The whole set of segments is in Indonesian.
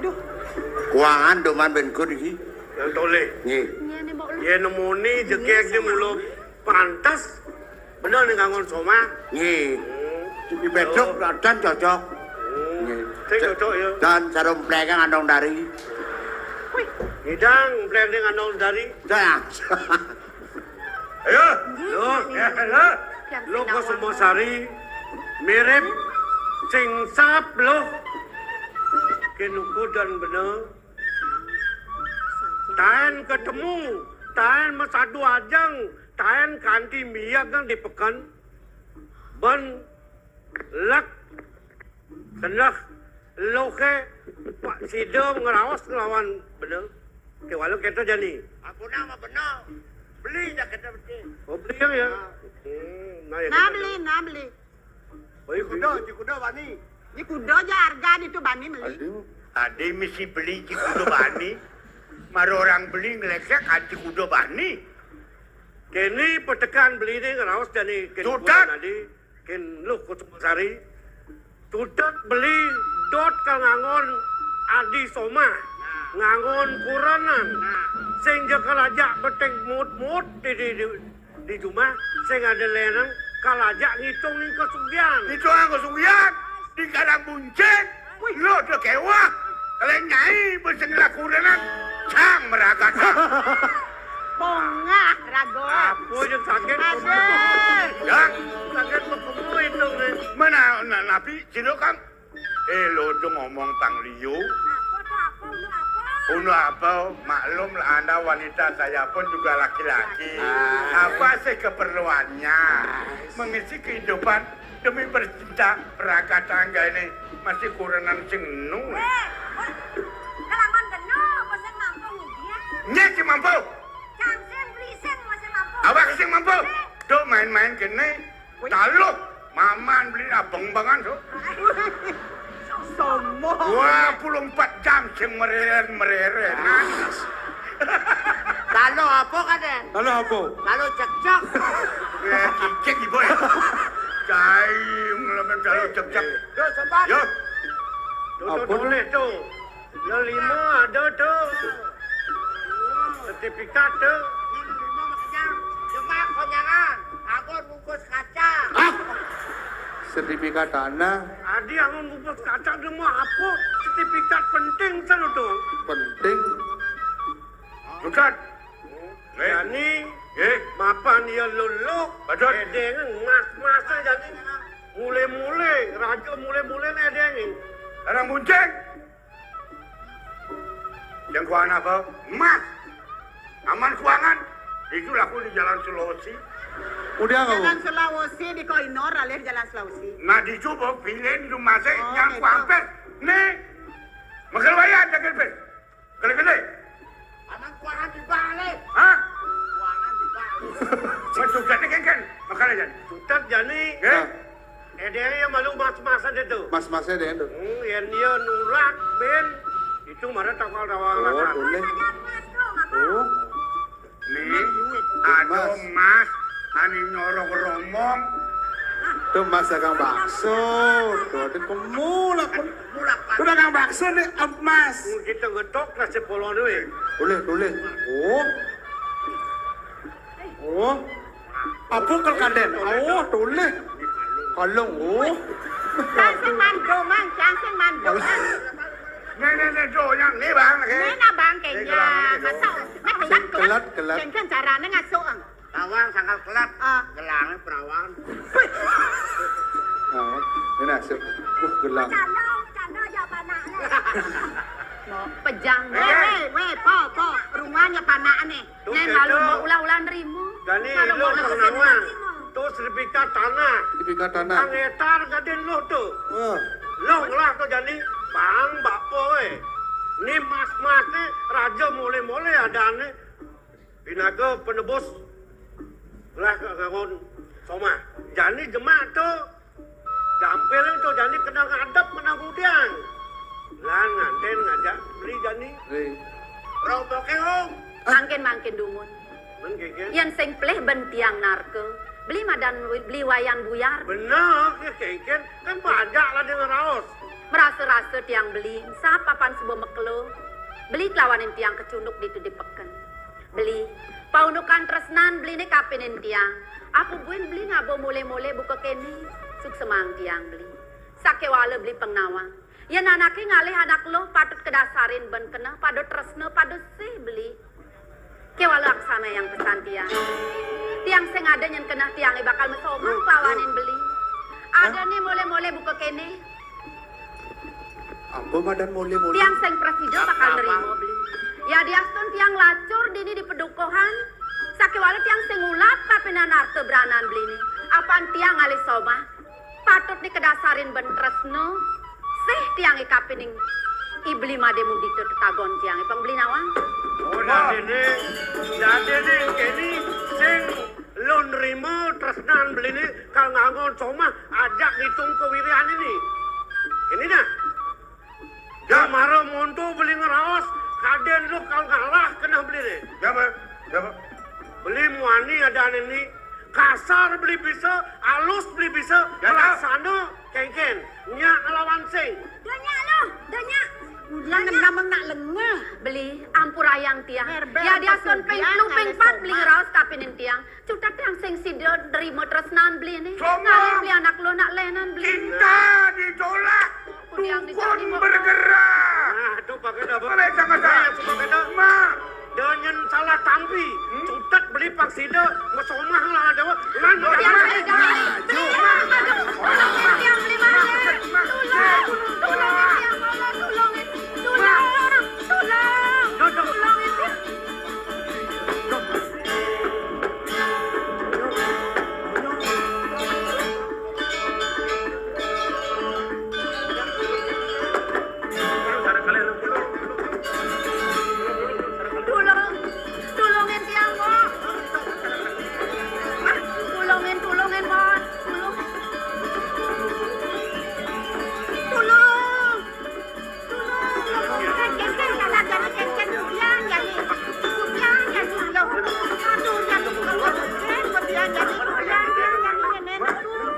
Aduh. Kuangan doman ben kun iki. Yang toleh. Nggih. Ngene mbok lu. Yen nemoni jekek dia mulu pantas. Bener nih nganggon soma. Nggih. Di bedok dan cocok. Nggih. Sing cocok ya. Dan sarung plekang andong dari. Wih. Ngidang plek ning andong dari. Saya. Ayo. Lo. Lo ko semua sari mirip sing sap lo. Kenuku dan bener. Tahan ketemu, tahan masadu ajang, tahan kanti miyak kan dipekan. Ben lak sendak loke Pak Sido ngerawas ngelawan bener. Ke walau kita jadi. Aku nama benar. Beli dah kita beli. Oh beli ya. Nah beli. Oh kuda bani. Ini kuda aja harga itu bani beli. Ada mesti beli kuda bani. Maro orang beli ngelesek anti kuda bani. Kini petekan beli ni ngerawas jadi Tutat. Nadi ken lu kutuk sari. Tutat beli dot ka ngangon adi soma. Ngangon kuranan. Sing kalajak beteng mut di rumah sing ada lenang kalajak ngitung ni kesugian. Itu ang kesugian di kadang bunceng. Lo tu kewah. Kalau nyai berseng lakudanan, cang meragata. Bongah rago. Apa yang sakit? Asyik. Ya, Sakit berkemu itu ni. mana nabi sino kang? Lo tu ngomong pang liu. Uno apa? Maklum lah anda wanita, saya pun juga laki-laki. Apa sih keperluannya? Mengisi kehidupan demi bercinta peraga tangga ini masih kurangan sing nu. Kalangan genuk, masih mampu dia. Nya si mampu. Cangsen, beriseng, masih mampu. Awak sing mampu. Tuh main-main kene. Taluh. Maman beli abang-bangan tuh. Sombong. 24 jam sing mereren. Nangis. Lalu apa kan den? Lalu apa? Lalu cekcok. Cicik ibu ya. Cai ngelamen kalau cek-cek. Yo sobat. Yo. Tu boleh tu. Yang lima ada tu. Sertifikat tu. Cuma konyangan. Aku bungkus kaca. Sertifikat tanah Adi yang bungkus kaca dia mau apa? Sertifikat penting sana tu. penting. Bukan. Jadi, Eh, mapan dia luluk. Betul. Dengan mas-masa jadi. Mula-mula. Raja mula-mula ni ada ni. orang bunceng. Yang kuan apa? Emas. Aman kuangan. Itu laku di Jalan Sulawesi. Udah Jalan nggak? Sulawesi di Koinor alih Jalan Sulawesi. Nah dicoba pilih di rumah saya Oh, yang gitu. kuampet. Nih. Makal bayar jangan pet. Gede-gede. Aman kuangan dibalik. Hah? Kuangan dibalik. Masuk gede kan? Makal aja. Tutat jadi. Eh? Ada yang malu mas-masa dia tu. Mas-masnya deh itu. Yang dia nurak ben. Itu marah takal-takal. Oh, boleh. Oh, Nih. Aduh mas. Ani nyorok romong. tuh mas dagang bakso. Tuh, ada kemulak. Tuh dagang bakso nih, mas. Kita ngetok lah sepuluh ni. Boleh. Oh. Oh. Apa kalkaden? Oh, boleh. Kalung, oh. Cangsen mando mang, cangsen mando mang. Nih, tuh yang nih bang. Ini na bang kayaknya masuk. Kelat. Kan caranya ngasuk ang. Tawang sangkal kelat. Ah. Gelangnya perawan. Nah, ini nasib. Gelang. Canda jawab anaknya. Pejang. Weh, po. Rumahnya panak nih. Tuh, Neng gitu. lalu mau ulang-ulang nerimo. Jadi Kalau lo mau nak pengawa. kesini. Tu sertifikat tanah. Sertifikat tanah. Ang etar kadin lo tu. Oh. Lo lah tu jadi. Bang bapo Ni mas-mas ni raja mule-mule ada ni. Binaga penebus. Lah kawan Soma. Jadi jemaah tu. Gampil tu jadi kena ngadap menang udang. Lah nganten ngajak beli jadi. Rotoke om. Mangkin dumun. Mengkeke. Yang sing pleh bentiang narke. Beli madan beli wayan buyar. Benar, keken kan banyak lah dengan raos. Merasa-rasa tiang beli, sapapan sebuah mekelo. Beli kelawanin tiang kecunuk di peken. Beli, paunukan tresnan beli ne kapinin tiang. Aku buin beli ngabo mule-mule buka kene. Suk semang tiang beli. Sake wala beli pengnawang. Ya nanaki ngalih anak lo patut kedasarin ben kena padut tresno padut sih beli. Kewala aksana yang pesan tiang. Tiang sing ada nyen kena tiang bakal mesomang kelawanin beli. Ada nih mule-mule buka kene. Apa madan mule-mule? Tiang sing presido bakal nerimo beli. Ya diastun tiang lacur dini di pedukuhan. Sakewala tiang sing ulap kapinan arte beranan beli ni. Apaan tiang ngalih somah. Patut dikedasarin ben tresno. Seh tiang kapining ibli mademu dito tetagon tiang ipang beli nawang. Oh, dade kini sing lo nerima tresnan beli ni kal ngangon somah ajak hitung kewirian ini. Ini dah. Ya maro monto beli ngeraos kaden lu kal ngalah kena beli ni. Siapa? Beli muani ada ini kasar beli bisa, halus beli bisa, pelaksana kengken, nyak lawan sing. Danya lo, danya. Ulang namang nak lengah. Beli ampur ayang tiang. Merbe, Ya dia son pasal peng tiang lu peng ngalih pat somah. beli ngeraos kapinin tiang. Cuta tiang sing sido nerima tresnan beli ni. Somah. Ngalih beli anak lo nak lenan beli. Cinta ditolak, Tiang dukun dicari bergerak. Nah, tu pakai dah. Boleh sangat pakai dah. Ma, Dengan salah tampi, cutat beli paksida, mesomah lah ada. Lan Tiang beli jangan. Beli aduh. Tolong tiang beli mana? Tolong. Tolong tiang Allah tolongin. Tolong. Tolongin tiang. Tulungin tiang kok. Tulungin Mon. Tulung. Kengkeng kalau jadi kengkeng dubian jadi. Dubian jadi lo. Aduh jadi kengkeng kemudian jadi ulang jadi nenek tulung.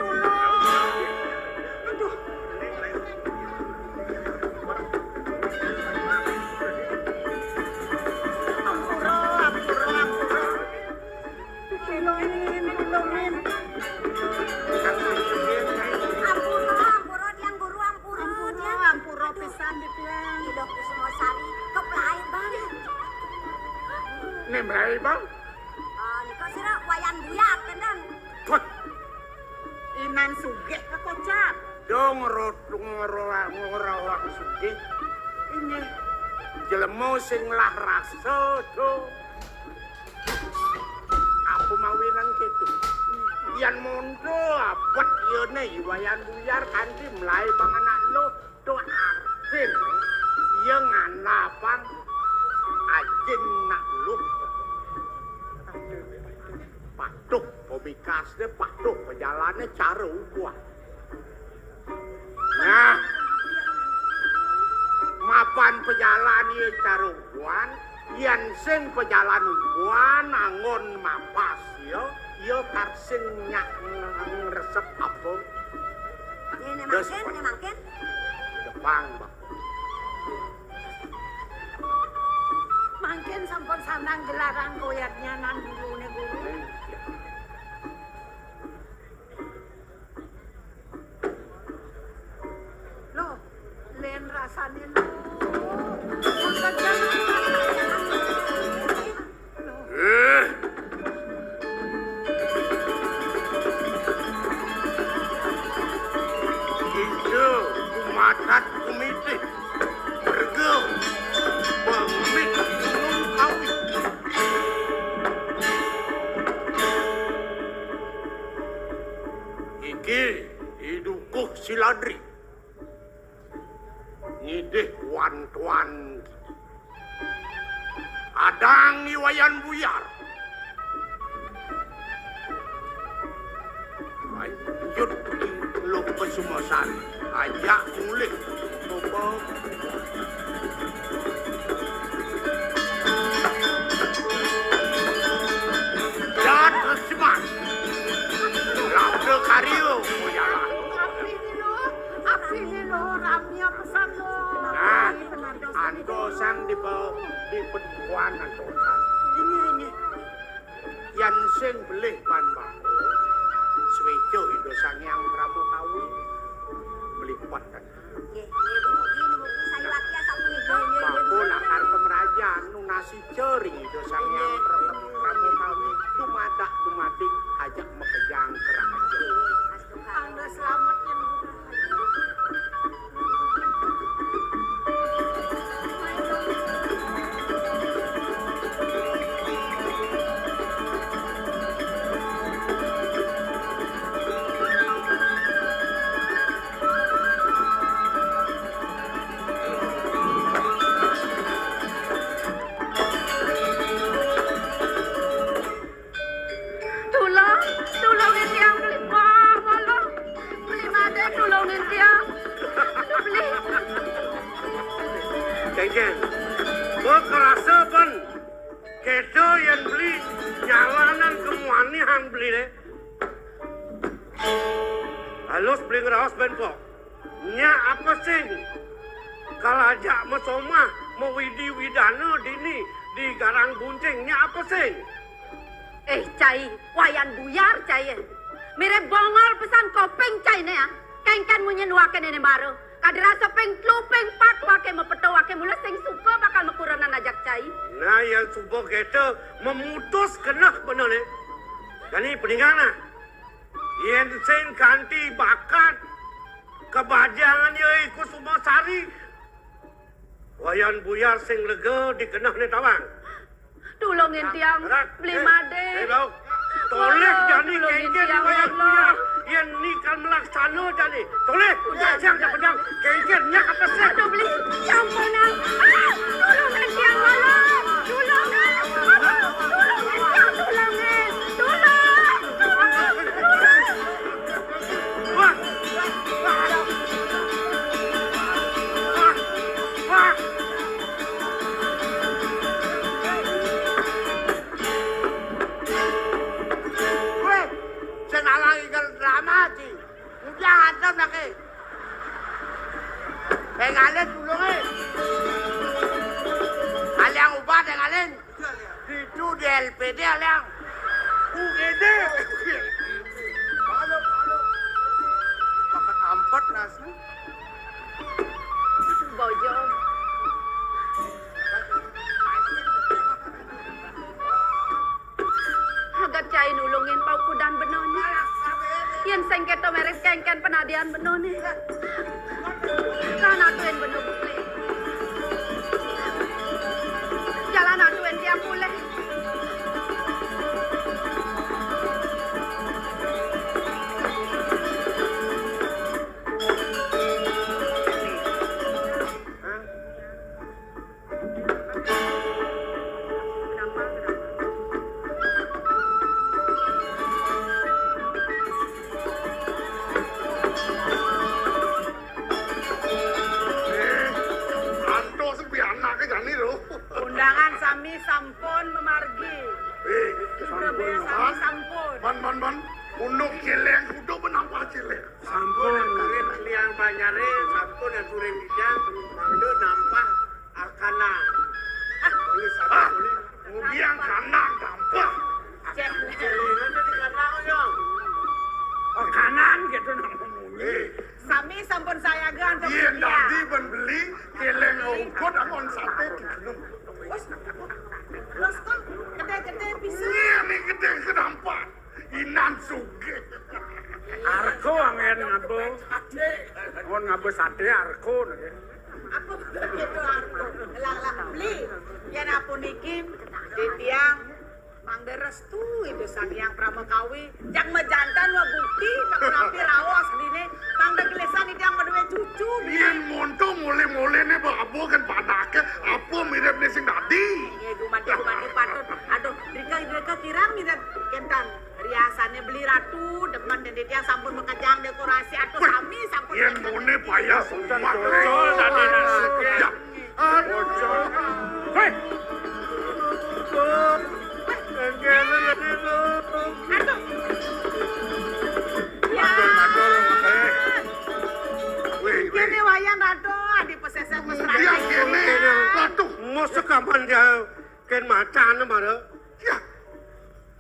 Tulungin. Ampuro, tiang guru ampuro. Tiang. Ampuro pisan di tiang. Hidup di semua sari. Keplai bang. ini merai bang. Niko sira wayan buyar tenan. Iman sugih ke kocap. Dong ngerawak sugih. Ini jelemu sing lah rasa tuh. Aku mawinan gitu. Yan mondo abot yone wayan buyar kanthi mlai bang anak lo to artin. Yang nganapang ajin nak lu. Patuh pemikasnya patuh perjalanannya cara ukuan. Nah, mapan pejalan ye cara ukuan, yan sing pejalan ukuan angon mapas yo karsing nyak ngresep apa. Ini Terus, makin. Depan bang. Mungkin sampun sanang gelarang koyaknya nan dulu nih guru. Loh, len rasanya lo. Itu kumatat kumiti bergel pemit gunung kawi. Iki hidukuh siladri ngidih wan-tuan adang iwayan buyar. Lanjut lo pesumasan ajak mulih bobo. Dan tersemat labda kario moyalah. Api ni lo, ramnya di peduan antosan. Ini. Yang sing belih pan bako. Swejo Indo Sangyang Prabu Kawi. Melipat kan. Mugi sayu laki asal punika. Bako lakar pemerajan nunasi ceri Indo Sangyang Prabu Kawi. Dumadak dumadik ajak mekejang kerajaan. Anda selamat yang tulungin tiang beli walau beli made tulungin tiang beli Kengken, gua kerasa pan kedo yang beli nyalanan kemuanihan beli deh. Halus beli ngerawas benpok. Nya apa sih? Kalau ajak mesomah mau widi widana dini di garang buncing nya apa sih? cai wayan buyar cai mere bongol pesan kopeng cai ne ya kengken munyen wake nene baru kadrasa peng klupeng pak wake mepeto wake mula sing suka bakal mekuranan ajak cai. Nah yang subuh kita memutus kena benar ni. Jadi peninggalan. Yang sen ganti bakat kebajangan ye ikut semua sari. Wayan buyar sing lega dikenah ni tawang. Tulungin tiang beli made. Toleh jadi kengken wayan buyar. Yang ni kan melaksana jadi. Toleh. Jangan pedang kengkennya apa sih? Aduh beli campuran. Tulungin tiang wala. Tulungin. Tulungin tiang tulungin. Tulung. Wah. Senalang ikan drama sih. Udah hantam lagi. Pengalin dulu nih. Aliang ubah pengalin. Itu di LPD aliang. UGD. Halo. Pakat ampat nasi. Bojo. Agak cai nulungin pau kudan benoni. Yang sengketo meres kengken penadian benoni. Jalan atuin benu bukli. Jalan atuin tiang puleh. Undangan sami sampun memargi. Sampun. Man. Unuk celeng, udah menampak celeng. Sampun karet liang banyare, sampun yang turun bijak, mangdo nampak arkana. Ini sampun boleh. Kemudian kanan nampak. Celengan jadi kanak oyong. Kanan gitu namanya. Sami sampun sayagan untuk Iya dia. tadi beli celeng ungkut akon sate. Terus kan gede-gede bisa. Iya nih gede kenapa? Inan suge. Arko angen ngabo. Ngon ngabo sate arko nih. Aku begitu aku. Lah beli. Yen aku niki di tiang mangga restu itu Sangyang Pramekawi. Jak mejantan wa bukti tak rapi rawas dine mangga gelesan itu yang meduwe cucu. Yen monto mulai nih babo kan padake apa mirip nih sing tadi. Iya dumadi patut. Aduh, mereka kirang mirip kentan. Riasannya beli ratu, depan dan dia sampun mengejang dekorasi atau sami sampun. Yen mone payah semua. Bocor tadi nasuke. Bocor. Hei. Ya. Wih. Kene wayan ratu adi pesesek mesra. Dia kene. Waduh. dia ken macan mare. Ya,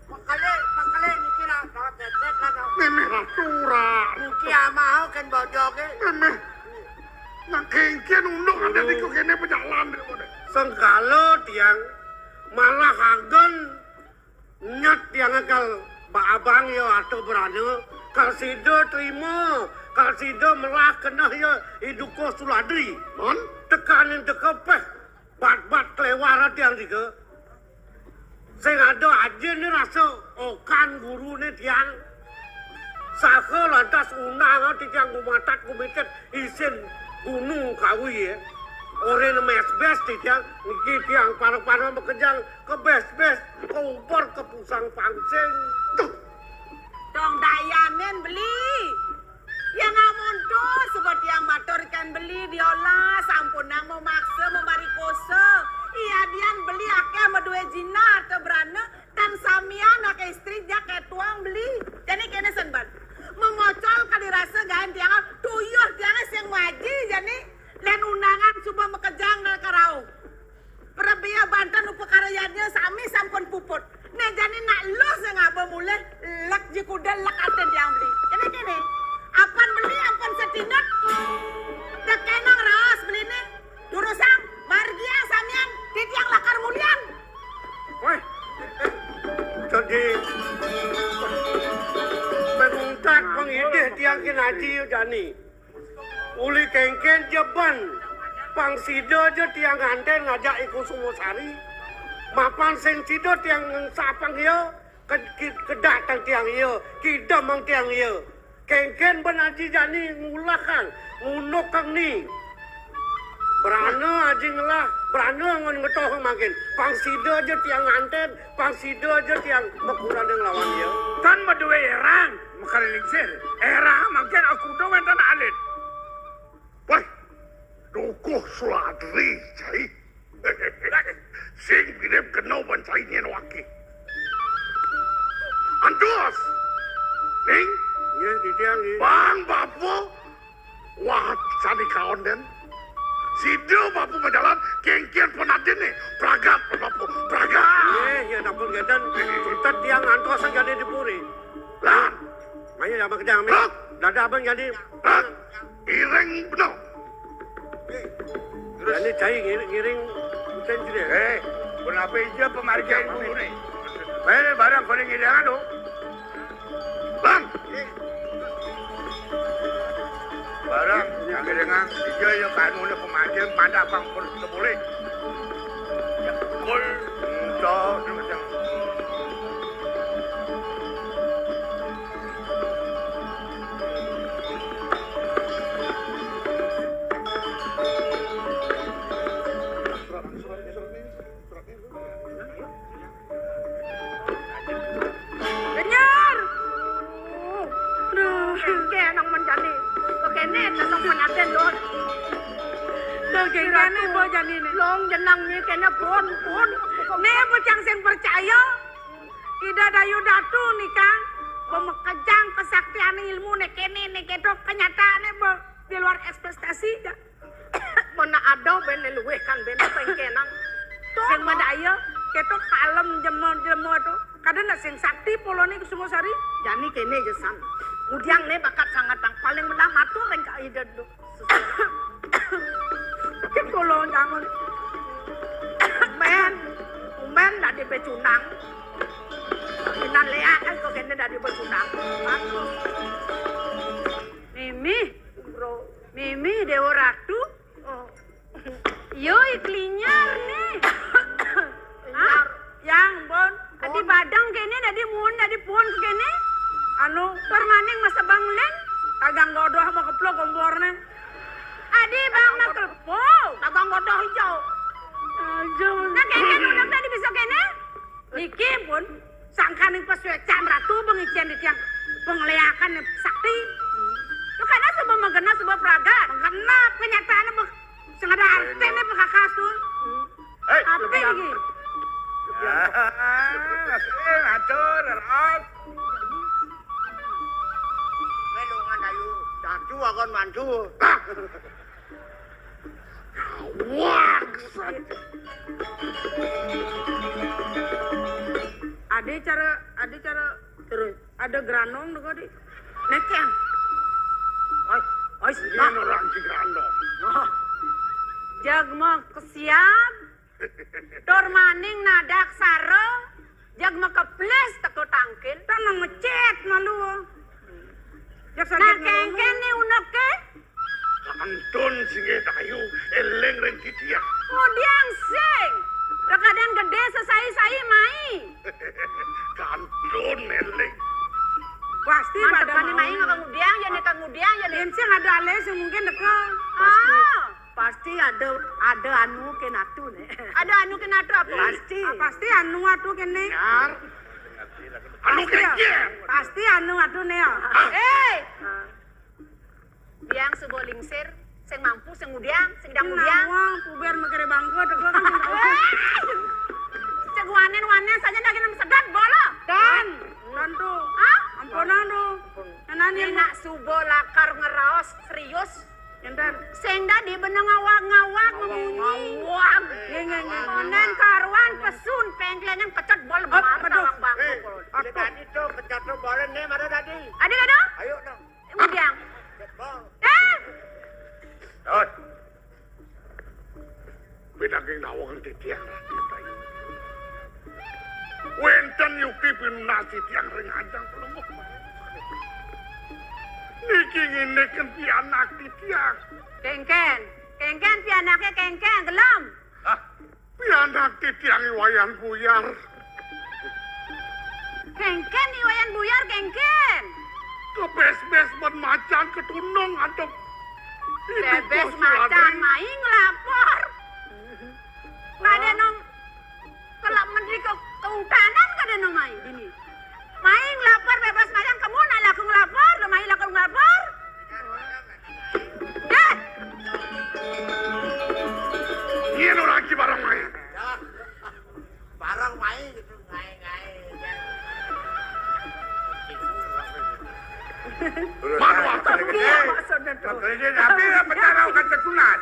Makale mikira tawat tetet lah kau. memeh ratura. Mukia mau kan bojoge. Memeh. Nah kengkian unduk ada di kene pejalan deh kode. Sengkalo tiang malah hagen nyat tiang akal abang yo atau berane kal sido terima kal sido melah kena yo hiduko suladri mon tekanin tekepeh bat kelewara tiang tiga sing ada aja ni rasa okan guru ni tiang saka lantas unang ti tiang kumatat kumitet isin gunung kawi ya orang mes-bes ti tiang niki tiang parang-parang bekejang ke bes-bes ke upor ke pusang pangsing Dong dayanen beli. Ya namun tuh seperti yang maturkan beli diolah sampun nang memaksa memarikose. Iya dian beli akeh sama dua jinar tebrane dan samian akeh istri jak tuang beli. Jadi kene senban. Memocol ka dirasa gaen tiang tuyuh tiang sing maji jadi len undangan coba mekejang nang karau. Perabia Banten upakarayannya sami sampun puput. Nah jadi nak lo sing apa mulai lek jikuda lek aten tiang beli. Jadi kene apan beli apan setinat. Dak kenang raos beli ni. Durusang margia samian titiang lakar mulian. woi jadi penguntak pengide tiang kinaji jani uli kengken jeban pangsido je tiang ganten ngajak ikut Sumosari mapan sing sido tiang sapang yo kedatang tiang yo kidamang tiang yo kengken benaji jani ngulah kang ngunuk kang ni berana aja ngelah berana ngon ngetoh makin pangsido je tiang nganten pangsido je tiang mekuran yang lawan yo Tan madue erang makale lingsir. Era makin aku doan tan alit. Wah, dukuh suladri cai. Sing mirip kenau bancai nyen waki. Andos. Ning, ya di tiang ni bang bapo. Wah, sani kaon den. Sido bapu berjalan kengkian penatin nih. Pragat bapu, pragat. ya dapur gadan cerita tiang antos yang jadi dipuri Lan, Maya abang kedang mi. Hah? Dada abang jadi. lan, ireng bener. Ini cai ngiring hutan sini. Kenapa aja pemarga itu nih? Barang paling ideal tu. Lan, Barang yang dengan dia yang kanun pemarga pada bang pun boleh. kul. Jauh macam. Dengar. Duh, kenang menjadi. Kekene tetap menaten doang. Kekene bo jani ni. Long jenang ni kena pun. Ne bocang sing percaya. Ida dayu datu ni kan. Pemekejang kesaktian ilmu ne kene ne ketok kenyataane bo di luar ekspektasi. Mana ada ben luweh kan ben pengkenang. Sing madaya ketok kalem jemo tu. Kadang nak sing sakti polone ke Sumosari. Jani kene jesan. Mudiang ne bakat sangat tang paling mendah matur ring ka ide do. Ket kolon jangan. Men dah di becunang. Kinan lea kan kok kene dah di becunang. Mimi, bro. Mimi Dewa Ratu. Oh. Yo iklinyar nih. Hah? Yang bon. Adi badang kene dadi muun dadi puan ke kene. Anu permaning masa banglen. Tagang godoh mau keplok komporne. Adi bang nak kelpo. Tagang godoh hijau. Nah kene udah tadi bisa kene. Niki pun sangkaning pesuecan ratu pengician di tiang pengleakan sakti. Lu kada sebab mengena sebab praga. Mengena kenyataannya sengaja artene pekakasun. Apa lagi? Atur, rat. Melongan ayu. Datu akan mandu. Wah, Ada cara terus ada granong juga di neken. Oi, Yen orang si granong. Jag mah kesiap. Dor maning nadak saro. Jag mah keples teko tangkil. Tanang ngecet malu. Jak Nah sakit kengken ni unek ke. Kantun singe dayu eleng reng kitia. Kemudian sing. Kadang gede sesai-sai mai. Kantun eleng. Pasti Mantep pada kan mai kemudian ya nih. Sing ada ales mungkin dekat. Pasti ada anu kenatu nih. Ada anu kenatu apa? Pasti anu atuh kene. Yar. Anu kengkian. Pasti anu atuh ne. Biang subo lingsir, sing mampu, sing mudiang, sing dang mudiang. Nawang puber makere bangko dekat kan. Sing wanen saja lagi nem sedot bola. Dan tuh. Ampunan tuh. Nanani Nak subo lakar ngeraos serius. Enten. Sing dah di beneng ngawak ngawak. Konen karuan pesun pengklengan kecot bol marah tawang bangku. Tadi tuh kecot bola nih mana tadi? Ada. Ayo dong. Mudiang. Tot. Beda geng nawangan titiang dayu. Wenten yuki pinunasi tiang reng ajang pelunguk. Niki ngineken pianak titiang. Kengken pianaknya kengken gelem. Pianak titiang iwayan buyar. Kengken iwayan buyar kengken. Kebes-bes macan ketunung atau Bebes macan maing lapor. Kada nong kelak menteri kehutanan kada nong maing ini. Maing lapor bebas macan kamu nak laku ngelapor, maing laku ngelapor. Iya lagi barang main. Barang main gitu, ngai. Kerja tapi apa cara kata tunas?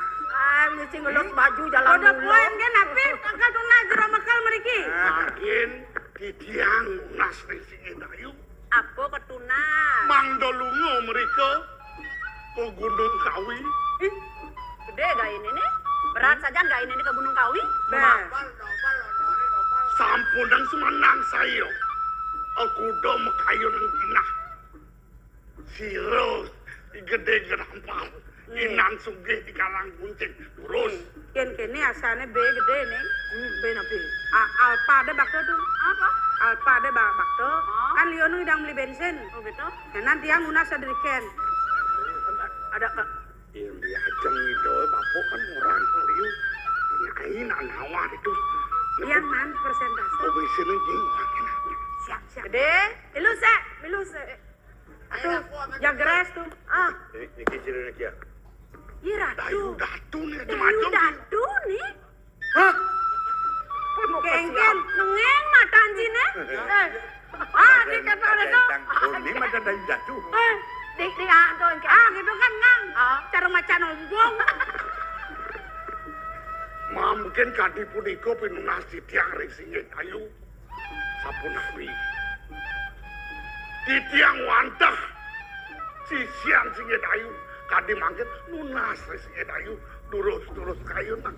Mesti ngelus baju jalan Udah dulu. poin kan api kakak tunah jero makal meriki. Makin titiang nas singe dayu. Apa ketuna? Mang dolungo mereka ke Gunung Kawi. Gede gak ini nih? Berat saja gak ini ke Gunung Kawi? Nopal. Sampun dan semanang sayo. Aku do mekayo nang jinah. Siro gede gedampal. Inan sugih di kalang kuncing. Terus. Kene asane B gede nih. B napi. Alpa ada bakto tuh. Apa? Alpa ada bakto. Kan Liono idang beli bensin. Oh gitu? Nanti yang unas sadriken. Ada ke... Yang diajeng itu bapak kan orang liu. Nyain anawa itu. Yang man persentase. Komisioner jingwak. Siap. Gede? Biluse. Atuh, jagres tuh. Niki sini ya. Iya Dayu datu nih Dayu macam. datu nih. Hah? Kengken. Nengeng matan sini. Di kata itu. Ini macam dari jatuh. Di anto yang Gitu kan ngang. Cara macan ombong. Mungkin kadi punika pinunasi tiang ring singe dayu. Sapunawi. Titiang wantah. Sisian singe dayu. Kadi mangket nunas ring singe dayu. Durus kayu nang.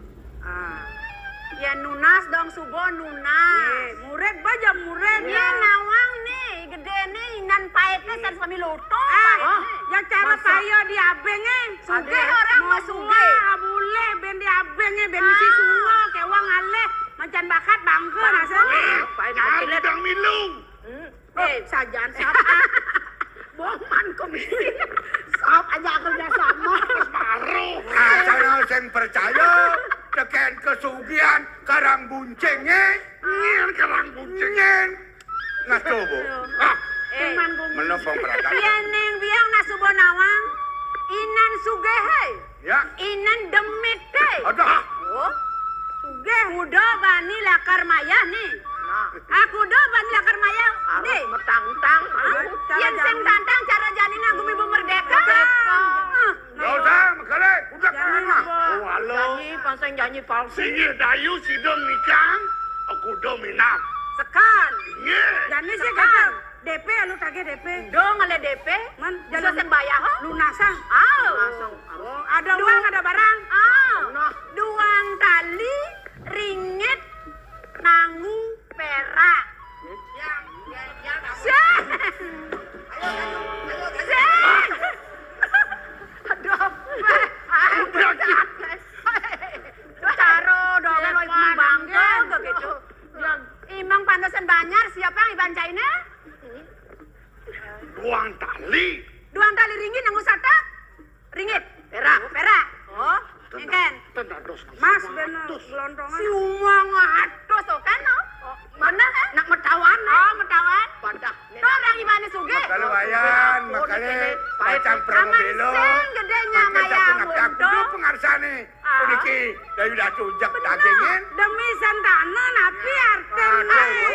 Ya nunas dong subo nunas. Murid baja murid. Iya nawang nih, gede nih, inan paetnya san sami loto. Yang cara payo di abenge. Suge orang mah suge. Boleh ben di abenge ben si sungo kewang aleh. Macan bakat bangke rasanya. Cari dang milung. Sajaan siapa? Bohman komisi. Sop aja kerja sama. Baru. Saya sing percaya teken kesugihan karang buncengnya. Ngin kerang bunceng. Nyen. Nah coba. Teman komisi. Menopang perasaan. Pianeng biang nasubo nawang, inan suge hei, Ya. inan demit hei. Ada. Oh, suge udo bani lakar maya nih. Aku do bani lakar maya deh. Metang-tang. Yang sing tantang cara janin aku ibu merdeka. Gak usah, makanya udah Jangan mah. apa. Walau Nyanyi pasang nyanyi palsu. singgih dayu sidong nikang, aku do minam. Sekan. Nye. Jani sih kan. DP anu tage DP. Dong ale DP. Man, Bisa sing bayar ho. lunasan. Aw. Oh, ada uang, ada barang. Aw. Duang tali ringgit nangu perak. Sen. Sen. Aduh. Caro dongan oi bangga gitu. Imang pantesan banyar siapa yang ibancainnya? Ruang tali. Duang tali ringgit nanggu sata? Ringgit. Perak. Perak. Oh, engken. Tendados. Mas bener gelondongan. Si umang atus tuh kan no? Mana kan? Nak metawan. Oh, metawan. Padah. Tuh orang imane suge. Kalau wayan, makanya macam promo Aman belo. sing gedenya Makanya maya aku nak aku mundo. do pengarsane. Ah. Uniki dari udah tujak dagingin. Demi santana napi arten.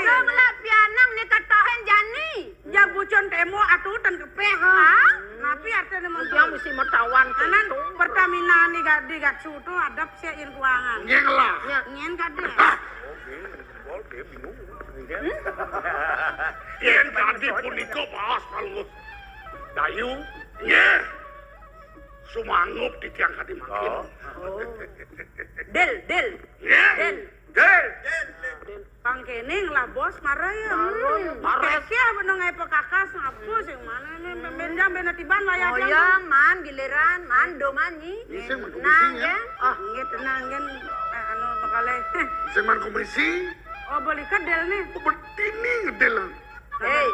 Dong lah pianang ni katohen jani. Ya bucon temo atutan kepeh. Hah? Napi arten emang. Dia mesti metawan. Kanan Pertamina nih gadi gatsu tuh adap sih keuangan. Nyeng lah. Ngien kade. Yen tadi punika bahas halus. Dayu. Nye. Sumangup di tiang kadi makin. Del. Nye. Del. Del. Pangkening lah bos marah ya. Kaya bener ngai pekakas ngapu sih mana nih benjam bena tiban lah ya. Oh ya, man giliran, man do manyi. Nang kan? Oh, nggih tenang kan anu bakale. Sing man komisi. Oh, boleh kedel nih. Betini ngedelan. Hei.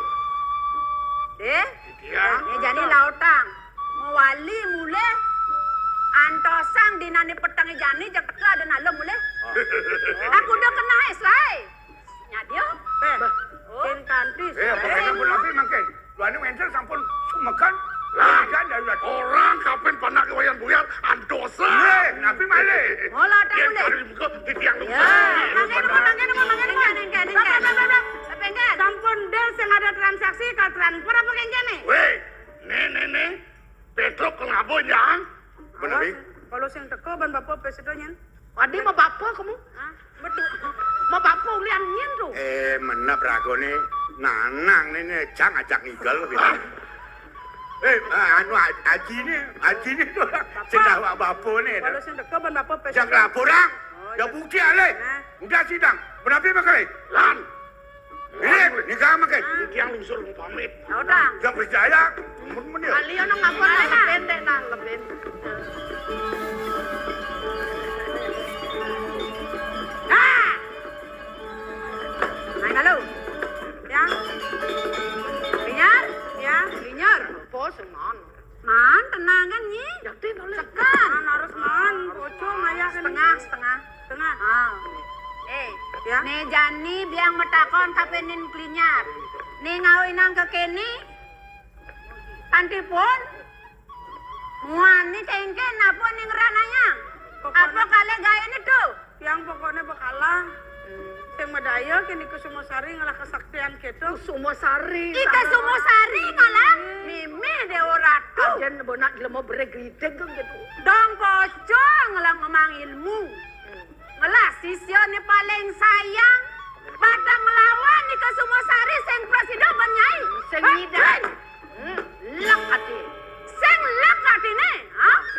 Tiang. Ni jani lautang. Mewali mule. Antosang dinani petang jani jak teka ada nalem mule. Aku udah kena selai. Nyadio. Ken kantis. Pokoknya pun lebih makin. Luani wencer sampun sumekan. Lah. Kan dari udah. Orang kapan pernah ke wayang buyar andosa. Nabi male. Mola tak Yen mule. kari muka di tiang lupa. Pengen. Sampun del sing ada transaksi ka transfer apa kene? Weh, nih. Petro ke ngabo nyang. Bener nih. Kalau sing teko ban bapak presidennya. Adi mau bapak kamu? Betul. Mau bapak ulian nyen tuh. Mana bragone nanang nih jang ajak ngigal bilang. Anu aji nih tuh sendawa bapo nih. Kalau sing teko ban bapak Jang presiden. laporan. Ya bukti ale. Nah. Udah sidang. Berapa makai? Lan, Ini nikah makai. di tiang lungsur pamit. Lautang. Jangan percaya. Menir. Kalian nang ngapun lebih deh nang lebih. Ah. Naik halo. Ya, Linyar. ya. Linyar. Bos mana? Man, tenang kan nyi. Jadi boleh. Sekan. Man harus man. Pocong ayah Setengah. Setengah. Ah. Ya. Nih Jani biang metakon kapenin klinyar. Nih ngawinang ke kini. Tanti pun. Muani kengken apa nih ngerananya? Apa kali gaya ini tuh? Yang pokoknya bakalah. Sing medaya kini Kusumasari ngalah kesaktian gitu. Sumosari. Ika Sumosari ngalah. Mimi Dewa Ratu. Ajen bonak lemo beregritek gitu. Dong pocong ngalah ngomong ilmu. Ngalah sisyo ni paling sayang. Pada ngelawan ni ke Sumosari sing presiden bernyai. Sing ngidang. Lak hati. Sing lak hati ni.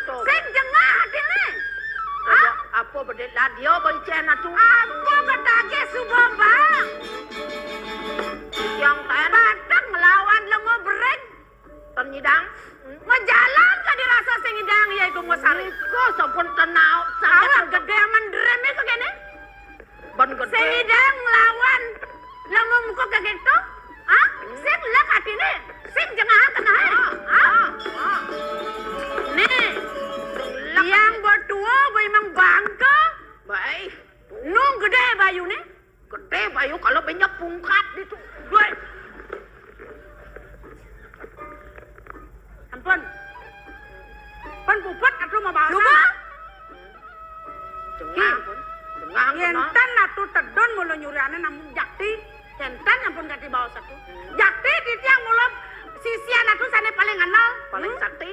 Tuh. Sing jengah hati ni. Apa bedek ladio bencen atu. Apa betake subabang. Yang kain Batang ngelawan lengo bereng. ternyidang. Ngejalan ke dirasa sing ngidang yaitu Mosari. Ko sampun tenau. Salah gede mendrem ke kene. Ban gede. Sing ngidang ngelawan lengo muka ke gitu. Sing lak hati ni. Sing jengah tengah. Nih. Yang berdua gue emang bangga. Baik. Nung gede bayu nih. Gede bayu kalau banyak pungkat itu. Gue. Ampun. Pan puput atau mau bahasa? Lupa. Cengang pun. Cengang kena. Yentan atu tedon mulu nyuriane namun jakti. Yentan ampun gati bawa satu. Jakti di tiang mulu sisian atu sana paling kenal. Paling sakti.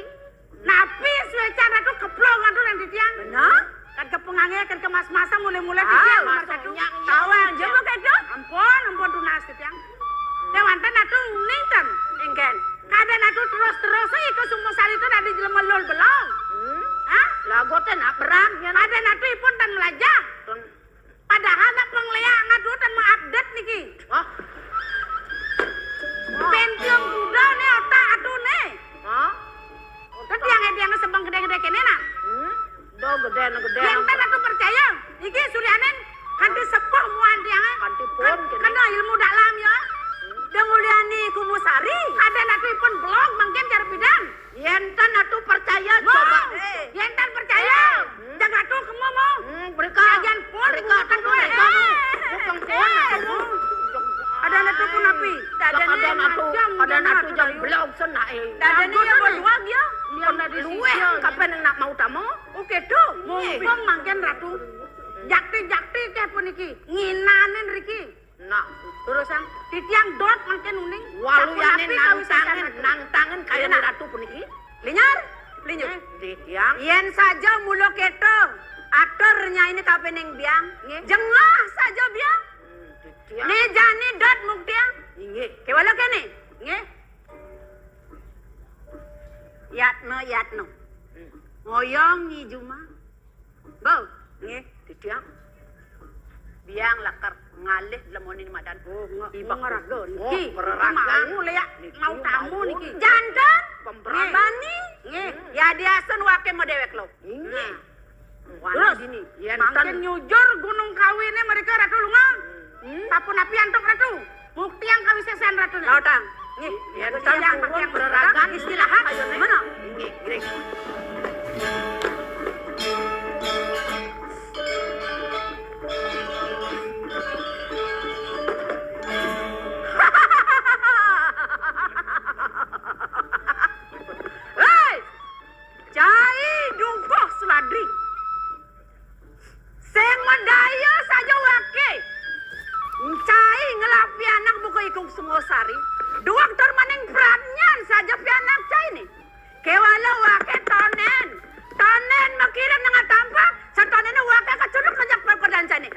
Napi suecan ratu keplong ratu dan ditiang. Benar? Kan kepengange kan kemas-masa mulai-mulai ditiang. Masuknya Tawang jebo kedo. Ampun tunas ditiang. Dewanten ratu ningten. Engken. Kada ratu terus-terus iku semua sari itu dari jelmelol belong. Hah? Lagu teh nak berang ya. Ada ratu ipun dan melajah. Padahal nak pengliang ngadu dan mengupdate niki. Hah? Pentium kuda nih otak atuh nih. Hah? Kan tiang sebang gede-gede kene nak. Do gede. Yang teh atuh percaya. Iki suryanen kanthi sepuh muan tiange. Kanthi pun kene. Kana ilmu dalam ya. Demuliani kumusari. Ada natipun blog mangken cara bidang. Yenten atuh percaya Coba. coba. Yentan percaya. Jaga tuh kamu mau. Mereka Jajan pun. mereka bukan gue. bukan pun atuh. Ada natu pun api. Ada natu jam belum senai. Dadane ya berdua dia. Luwe kapan yang nak mau tamu? Oke tuh. Mumpung mangken ratu. Jakti teh puniki. Nginanin Riki. Nah, Terusan titiang dot mangken uning. waluyane nang tangan kaya Enak. ratu puniki. Linyar. Titiang Yen saja mulo keto. Aturnya ini kapening biang. Jengah saja biang. titiang Nih jani dot muktiang. inge. Kewala kene. Nge. Yatno. Ngoyong ni Juma. Bau. Nge. Titiang biang lakar ngalih lemonin madan. Ibak ngarago niki. Mau leak. Mau tamu niki. Jantan Bani. Nge. Ya diasen wake medewek lo. Inge. Terus dini makin nyujur gunung kawinnya mereka ratu lunga. Tapun api antok ratu. Bukti yang kawin sesan ratu. Lautang. Nih, Yentan yang pun yang bereragan istilahan. Mana? Inge, grek. Hei! Cai dungkoh seladri. Seng medaya saja wake. Cai ngelapi anak buku ikung Sungosari. Dokter maning pranyan saja pianak cai ni. Kewala wake tonen. Tonen makiran nga tampak. Sa tonen wake kacuruk kajak perkodan cai ni.